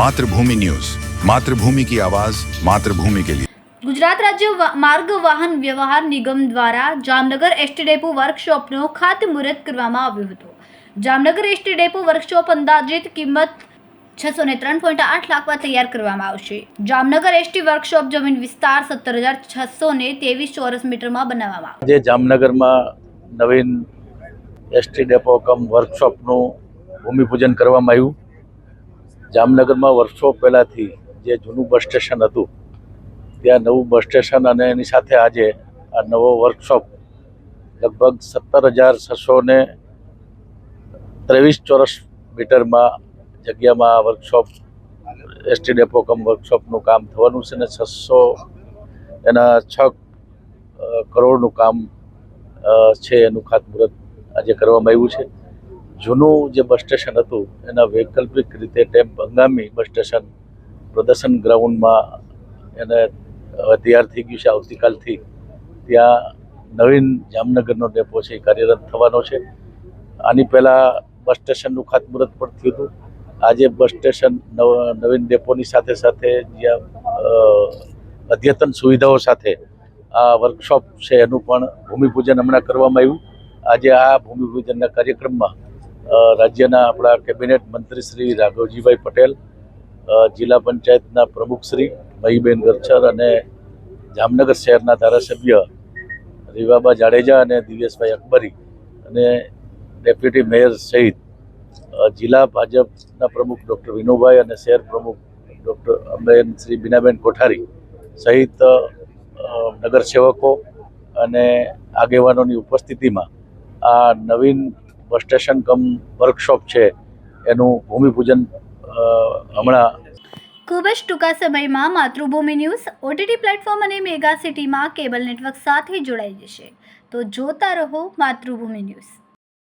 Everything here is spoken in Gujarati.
मातृभूमि न्यूज, मातृभूमि की आवाज, मातृभूमि के लिए। ગુજરાત રાજ્ય માર્ગ વાહન વ્યવહાર નિગમ દ્વારા જામનગર એસટી ડેપો વર્કશોપનો ખાતમુહૂર્ત કરવામાં આવ્યું હતું. જામનગર એસટી ડેપો વર્કશોપ અંદાજિત કિંમત 603.8 લાખમાં તૈયાર કરવામાં આવશે. જામનગર એસટી વર્કશોપ જમીન વિસ્તાર 17,623 ચોરસ મીટરમાં બનાવવામાં આવશે. આજે જામનગરમાં નવીન એસટી ડેપો કમ વર્કશોપનું ભૂમિપૂજન કરવામાં આવ્યું. જામનગરમાં વર્ષો પહેલાંથી જે જૂનું બસ સ્ટેશન હતું ત્યાં નવું બસ સ્ટેશન અને એની સાથે આજે આ નવો વર્કશોપ લગભગ 17,623 ચોરસ મીટરમાં જગ્યામાં આ વર્કશોપ એસટી ડેપો કમ વર્કશોપનું કામ થવાનું છે અને 6 કરોડનું કામ છે એનું ખાતમુહૂર્ત આજે કરવામાં આવ્યું છે. જૂનું જે બસ સ્ટેશન હતું એના વૈકલ્પિક રીતે ટેમ્પ હંગામી બસ સ્ટેશન પ્રદર્શન ગ્રાઉન્ડમાં એને તૈયાર થઈ ગયું છે. આવતીકાલથી ત્યાં નવીન જામનગરનો ડેપો છે એ કાર્યરત થવાનો છે. આની પહેલાં બસ સ્ટેશનનું ખાતમુહૂર્ત પણ થયું હતું. આજે બસ સ્ટેશન નવીન ડેપોની સાથે સાથે જ્યાં અદ્યતન સુવિધાઓ સાથે આ વર્કશોપ છે એનું પણ ભૂમિપૂજન હમણાં કરવામાં આવ્યું. આજે આ ભૂમિપૂજનના કાર્યક્રમમાં રાજ્યના આપણા કેબિનેટ મંત્રી શ્રી રાઘવજીભાઈ પટેલ, જિલ્લા પંચાયતના પ્રમુખ શ્રી મહીબેન ગરછર અને જામનગર શહેરના ધારાસભ્ય રીવાબા જાડેજા અને દિવ્યેશભાઈ અકબરી અને ડેપ્યુટી મેયર સહિત જિલ્લા ભાજપના પ્રમુખ ડૉક્ટર વિનુભાઈ અને શહેર પ્રમુખ ડૉક્ટર શ્રી બીનાબેન કોઠારી સહિત નગરસેવકો અને આગેવાનોની ઉપસ્થિતિમાં આ નવીન બસ સ્ટેશન કમ વર્કશોપ છે એનું ભૂમિપૂજન હમણાં ખૂબ જ ટૂંકા સમયમાં માતૃભૂમિ ન્યૂઝ ઓટીટી પ્લેટફોર્મ અને મેગા સિટીમાં કેબલ નેટવર્ક સાથે જોડાઈ જશે. તો જોતા રહો માતૃભૂમિ ન્યૂઝ.